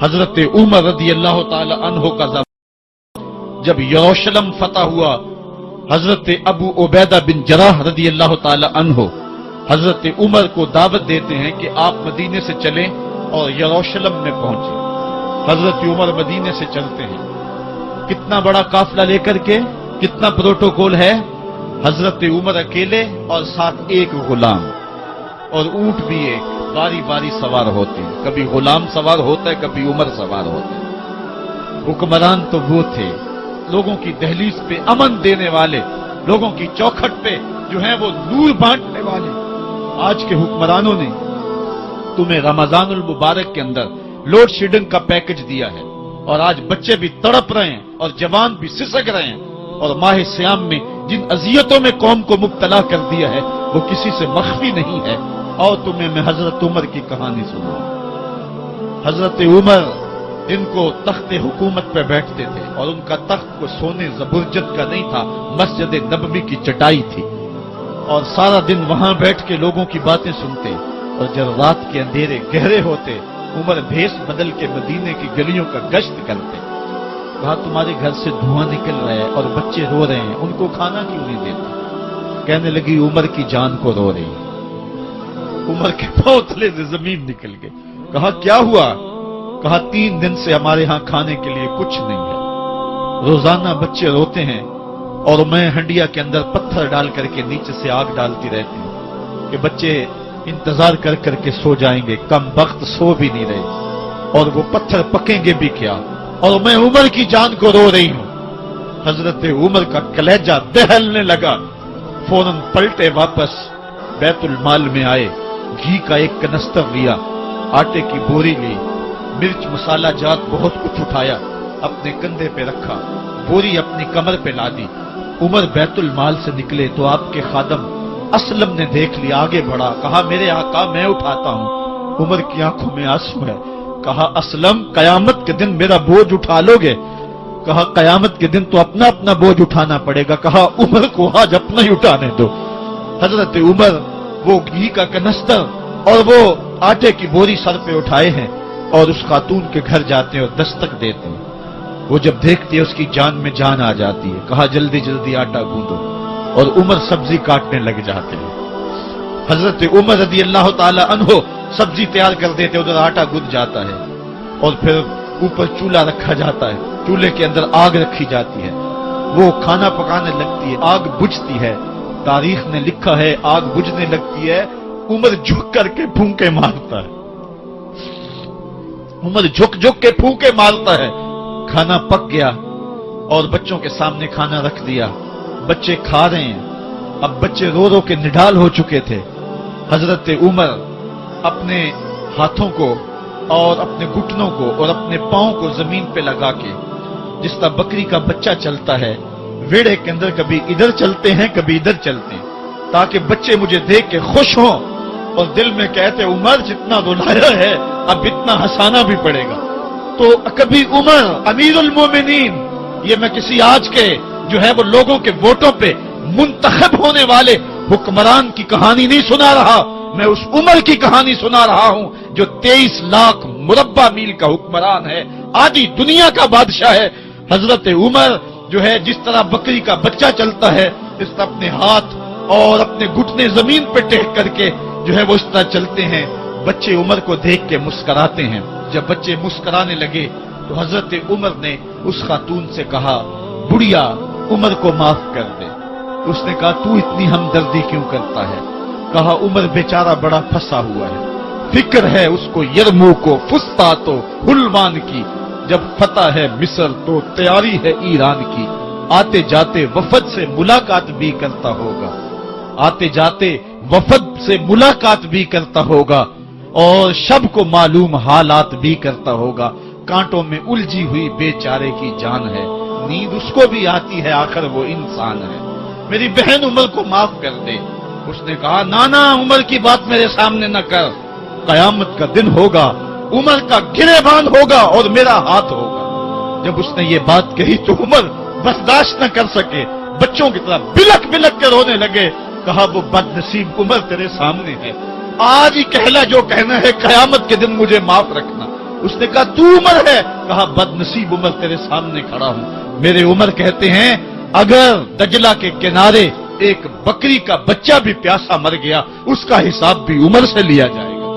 حضرت عمر رضی اللہ تعالی عنہ کا جب یروشلم فتح ہوا، حضرت ابو عبیدہ بن جراح رضی اللہ تعالی عنہ حضرت عمر کو دعوت دیتے ہیں کہ آپ مدینے سے چلیں اور یروشلم میں پہنچیں۔ حضرت عمر مدینے سے چلتے ہیں، کتنا بڑا قافلہ لے کر کے، کتنا پروٹوکول ہے۔ حضرت عمر اکیلے اور ساتھ ایک غلام، اور اونٹ بھی ایک، باری باری سوار ہوتے ہیں، کبھی غلام سوار ہوتا ہے، کبھی عمر سوار ہوتا ہے۔ حکمران تو وہ تھے لوگوں کی دہلیز پہ امن دینے والے، لوگوں کی چوکھٹ پہ جو ہیں وہ نور بانٹنے والے۔ آج کے حکمرانوں نے تمہیں رمضان المبارک کے اندر لوڈ شیڈنگ کا پیکج دیا ہے، اور آج بچے بھی تڑپ رہے ہیں اور جوان بھی سسک رہے ہیں، اور ماہ سیام میں جن اذیتوں میں قوم کو مبتلا کر دیا ہے وہ کسی سے مخفی نہیں ہے۔ اور تمہیں میں حضرت عمر کی کہانی سناؤں۔ حضرت عمر جن کو تخت حکومت پہ بیٹھتے تھے، اور ان کا تخت کو سونے زبرجد کا نہیں تھا، مسجد نبوی کی چٹائی تھی، اور سارا دن وہاں بیٹھ کے لوگوں کی باتیں سنتے، اور جب رات کے اندھیرے گہرے ہوتے عمر بھیس بدل کے مدینے کی گلیوں کا گشت کرتے۔ کہا تمہارے گھر سے دھواں نکل رہا ہے اور بچے رو رہے ہیں، ان کو کھانا کیوں نہیں دیتا؟ کہنے لگی عمر کی جان کو رو رہی۔ عمر کے پاؤں تلے سے زمین نکل گئی۔ کہا کیا ہوا؟ کہا 3 دن سے ہمارے ہاں کھانے کے لیے کچھ نہیں ہے، روزانہ بچے روتے ہیں، اور میں ہنڈیا کے اندر پتھر ڈال کر کے نیچے سے آگ ڈالتی رہتی ہوں کہ بچے انتظار کر کر کے سو جائیں گے، کم وقت سو بھی نہیں رہے، اور وہ پتھر پکیں گے بھی کیا، اور میں عمر کی جان کو رو رہی ہوں۔ حضرت عمر کا کلیجہ دہلنے لگا، فوراً پلٹے، واپس بیت المال میں آئے، گھی کا ایک کنستر لیا، آٹے کی بوری لی، مرچ مسالہ جات بہت کچھ اٹھایا، اپنے کندھے پہ رکھا، بوری اپنی کمر پہ لا دی۔ عمر بیت المال سے نکلے تو آپ کے خادم اسلم نے دیکھ لیا، آگے بڑھا، کہا میرے آقا میں اٹھاتا ہوں۔ عمر کی آنکھوں میں آنسو ہے۔ کہا اسلم قیامت کے دن میرا بوجھ اٹھا لو گے؟ کہا قیامت کے دن تو اپنا اپنا بوجھ اٹھانا پڑے گا۔ کہا عمر کو آج اپنا ہی اٹھانے دو۔ حضرت عمر وہ گھی کا کنستر اور وہ آٹے کی بوری سر پہ اٹھائے ہیں، اور اس خاتون کے گھر جاتے ہیں اور دستک دیتے ہیں۔ وہ جب دیکھتی ہے اس کی جان میں جان آ جاتی ہے۔ کہا جلدی جلدی آٹا گوندو، اور عمر سبزی کاٹنے لگ جاتے ہیں۔ حضرت عمر رضی اللہ تعالی عنہ سبزی تیار کر دیتے، ادھر آٹا گند جاتا ہے، اور پھر اوپر چولہا رکھا جاتا ہے، چولہے کے اندر آگ رکھی جاتی ہے، وہ کھانا پکانے لگتی ہے، آگ بجھتی ہے۔ تاریخ نے لکھا ہے آگ بجھنے لگتی ہے، عمر جھک کر کے پھونکے مارتا ہے، عمر جھک جھک کے پھونکے مارتا ہے۔ کھانا پک گیا اور بچوں کے سامنے کھانا رکھ دیا، بچے کھا رہے ہیں۔ اب بچے رو رو کے نڈال ہو چکے تھے۔ حضرت عمر اپنے ہاتھوں کو اور اپنے گھٹنوں کو اور اپنے پاؤں کو زمین پہ لگا کے، جس طرح بکری کا بچہ چلتا ہے، ویڑے کے اندر کبھی ادھر چلتے ہیں کبھی ادھر چلتے ہیں، تاکہ بچے مجھے دیکھ کے خوش ہوں اور دل میں کہتے عمر جتنا رلایا ہے اب اتنا ہنسانا بھی پڑے گا۔ تو کبھی عمر امیر المومنین، یہ میں کسی آج کے جو ہے وہ لوگوں کے ووٹوں پہ منتخب ہونے والے حکمران کی کہانی نہیں سنا رہا، میں اس عمر کی کہانی سنا رہا ہوں جو 23 لاکھ مربع میل کا حکمران ہے، آدھی دنیا کا بادشاہ ہے۔ حضرت عمر جو ہے جس طرح بکری کا بچہ چلتا ہے، اس طرح اپنے ہاتھ اور اپنے گھٹنے زمین پہ ٹیک کر کے جو ہے وہ اس طرح چلتے ہیں۔ بچے عمر کو دیکھ کے مسکراتے ہیں۔ جب بچے مسکرانے لگے تو حضرت عمر نے اس خاتون سے کہا بڑھیا عمر کو معاف کر دے۔ اس نے کہا تو اتنی ہمدردی کیوں کرتا ہے؟ کہا عمر بیچارہ بڑا پھنسا ہوا ہے، فکر ہے اس کو یرموک و فسطاط و حلوان کی، جب فتح ہے مصر تو تیاری ہے ایران کی، آتے جاتے وفد سے ملاقات بھی کرتا ہوگا، آتے جاتے وفد سے ملاقات بھی کرتا ہوگا، اور شب کو معلوم حالات بھی کرتا ہوگا، کانٹوں میں الجھی ہوئی بیچارے کی جان ہے، نیند اس کو بھی آتی ہے، آخر وہ انسان ہے، میری بہن عمر کو معاف کر دے۔ اس نے کہا نانا عمر کی بات میرے سامنے نہ کر، قیامت کا دن ہوگا، عمر کا گریبان ہوگا اور میرا ہاتھ ہوگا۔ جب اس نے یہ بات کہی تو عمر برداشت نہ کر سکے، بچوں کی طرح بلک بلک کے رونے لگے۔ کہا وہ بد نصیب عمر تیرے سامنے ہے، آج ہی کہلا جو کہنا ہے، قیامت کے دن مجھے معاف رکھنا۔ اس نے کہا تو عمر ہے؟ کہا بدنصیب عمر تیرے سامنے کھڑا ہوں۔ میرے عمر کہتے ہیں اگر دجلہ کے کنارے ایک بکری کا بچہ بھی پیاسا مر گیا اس کا حساب بھی عمر سے لیا جائے گا۔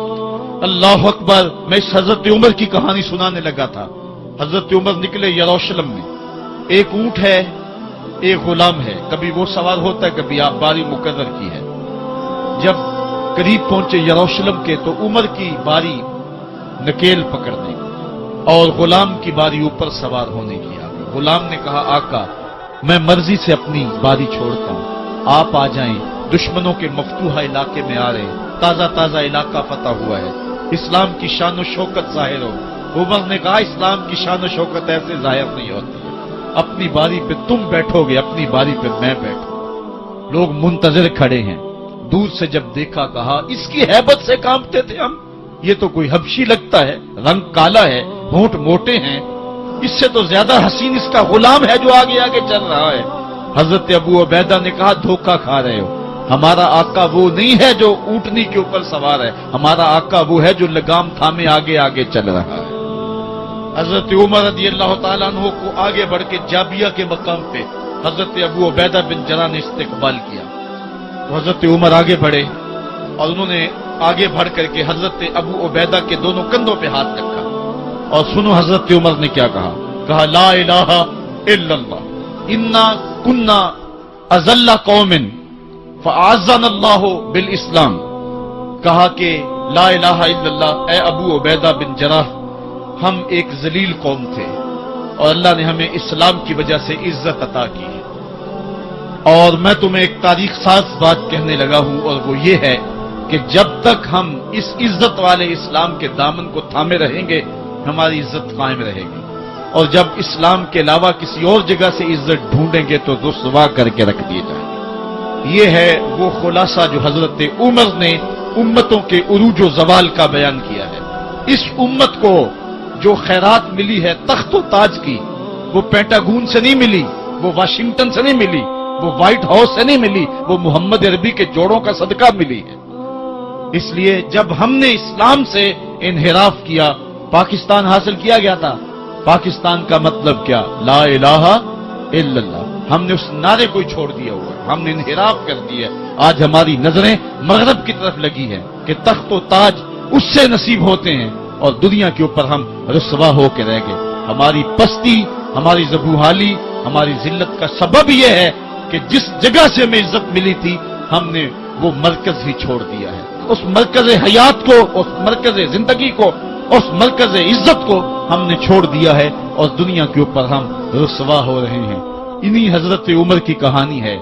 اللہ اکبر۔ میں اس حضرت عمر کی کہانی سنانے لگا تھا۔ حضرت عمر نکلے یروشلم میں، ایک اونٹ ہے، ایک غلام ہے، کبھی وہ سوار ہوتا ہے، کبھی آپ باری مقرر کی ہے۔ جب قریب پہنچے یروشلم کے تو عمر کی باری نکیل پکڑنے کی اور غلام کی باری اوپر سوار ہونے کی آ گئی۔ غلام نے کہا آقا میں مرضی سے اپنی باری چھوڑتا ہوں، آپ آ جائیں، دشمنوں کے مفتوحہ علاقے میں آ رہے ہیں، تازہ تازہ علاقہ فتح ہوا ہے، اسلام کی شان و شوکت ظاہر ہو۔ عمر نے کہا اسلام کی شان و شوکت ایسے ظاہر نہیں ہوتی ہے، اپنی باری پہ تم بیٹھو گے، اپنی باری پہ میں بیٹھوں۔ لوگ منتظر کھڑے ہیں، دور سے جب دیکھا کہا اس کی ہیبت سے کانپتے تھے ہم، یہ تو کوئی حبشی لگتا ہے، رنگ کالا ہے، ہونٹ موٹے ہیں، اس سے تو زیادہ حسین اس کا غلام ہے جو آگے آگے چل رہا ہے۔ حضرت ابو عبیدہ نے کہا دھوکہ کھا رہے ہو، ہمارا آقا وہ نہیں ہے جو اونٹنی کے اوپر سوار ہے، ہمارا آقا وہ ہے جو لگام تھامے آگے آگے چل رہا ہے۔ حضرت عمر رضی اللہ تعالیٰ عنہ کو آگے بڑھ کے جابیہ کے مقام پہ حضرت ابو عبیدہ بن جراح نے استقبال کیا تو حضرت عمر آگے بڑھے اور انہوں نے آگے بڑھ کر کے حضرت ابو عبیدہ کے دونوں کندھوں پہ ہاتھ رکھا اور سنو حضرت عمر نے کیا کہا لا الہ الا اللہ انا کنا اذل قوم فاعزنا اللہ بالاسلام۔ کہا کہ لا الہ الا اللہ، اے ابو عبیدہ بن جراح ہم ایک ذلیل قوم تھے اور اللہ نے ہمیں اسلام کی وجہ سے عزت عطا کی ہے، اور میں تمہیں ایک تاریخ ساز بات کہنے لگا ہوں اور وہ یہ ہے کہ جب تک ہم اس عزت والے اسلام کے دامن کو تھامے رہیں گے ہماری عزت قائم رہے گی، اور جب اسلام کے علاوہ کسی اور جگہ سے عزت ڈھونڈیں گے تو رسوا کر کے رکھ دیے جائیں گے۔ یہ ہے وہ خلاصہ جو حضرت عمر نے امتوں کے عروج و زوال کا بیان کیا ہے۔ اس امت کو جو خیرات ملی ہے تخت و تاج کی، وہ پینٹاگون سے نہیں ملی، وہ واشنگٹن سے نہیں ملی، وہ وائٹ ہاؤس سے نہیں ملی، وہ محمد عربی کے جوڑوں کا صدقہ ملی ہے۔ اس لیے جب ہم نے اسلام سے انحراف کیا پاکستان حاصل کیا گیا تھا۔ پاکستان کا مطلب کیا؟ لا الہ الا اللہ۔ ہم نے اس نعرے کو چھوڑ دیا ہوا ہے، ہم نے انحراف کر دیا ہے۔ آج ہماری نظریں مغرب کی طرف لگی ہیں کہ تخت و تاج اس سے نصیب ہوتے ہیں اور دنیا کے اوپر ہم رسوا ہو کے رہ گئے۔ ہماری پستی، ہماری زبوحالی، ہماری ذلت کا سبب یہ ہے کہ جس جگہ سے ہمیں عزت ملی تھی ہم نے وہ مرکز ہی چھوڑ دیا ہے۔ اس مرکز حیات کو، اس مرکز زندگی کو، اس مرکز عزت کو ہم نے چھوڑ دیا ہے اور دنیا کے اوپر ہم رسوا ہو رہے ہیں۔ انہی حضرت عمر کی کہانی ہے۔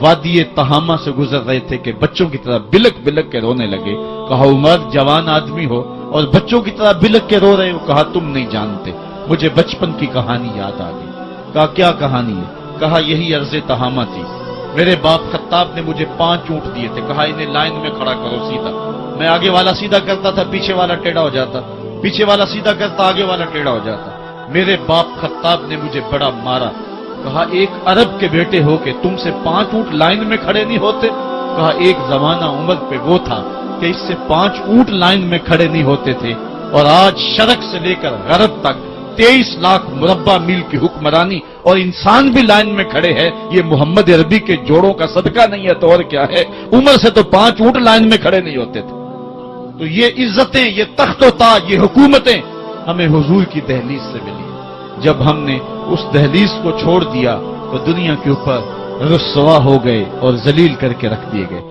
وادی تہامہ سے گزر رہے تھے کہ بچوں کی طرح بلک بلک کے رونے لگے۔ کہا عمر جوان آدمی ہو اور بچوں کی طرح بلک کے رو رہے ہو؟ کہا تم نہیں جانتے، مجھے بچپن کی کہانی یاد آ گئی۔ کہا کیا کہانی ہے؟ کہا یہی عرض تہامہ تھی، میرے باپ خطاب نے مجھے 5 اونٹ دیے تھے، کہا انہیں لائن میں کھڑا کرو سیدھا۔ میں آگے والا سیدھا کرتا تھا، پیچھے والا ٹیڑھا ہو جاتا، پیچھے والا سیدھا کرتا، آگے والا ٹیڑھا ہو جاتا۔ میرے باپ خطاب نے مجھے بڑا مارا۔ کہا ایک عرب کے بیٹے ہو کہ تم سے 5 اونٹ لائن میں کھڑے نہیں ہوتے؟ کہا ایک زمانہ عمر پہ وہ تھا کہ اس سے 5 اونٹ لائن میں کھڑے نہیں ہوتے تھے، اور آج شرق سے لے کر غرب تک 23 لاکھ مربع میل کی حکمرانی اور انسان بھی لائن میں کھڑے ہیں۔ یہ محمد عربی کے جوڑوں کا صدقہ نہیں ہے تو اور کیا ہے؟ عمر سے تو 5 اونٹ لائن میں کھڑے نہیں ہوتے تھے۔ تو یہ عزتیں، یہ تخت و تاج، یہ حکومتیں ہمیں حضور کی دہلیز سے ملی۔ جب ہم نے اس دہلیز کو چھوڑ دیا تو دنیا کے اوپر رسوا ہو گئے اور ذلیل کر کے رکھ دیے گئے۔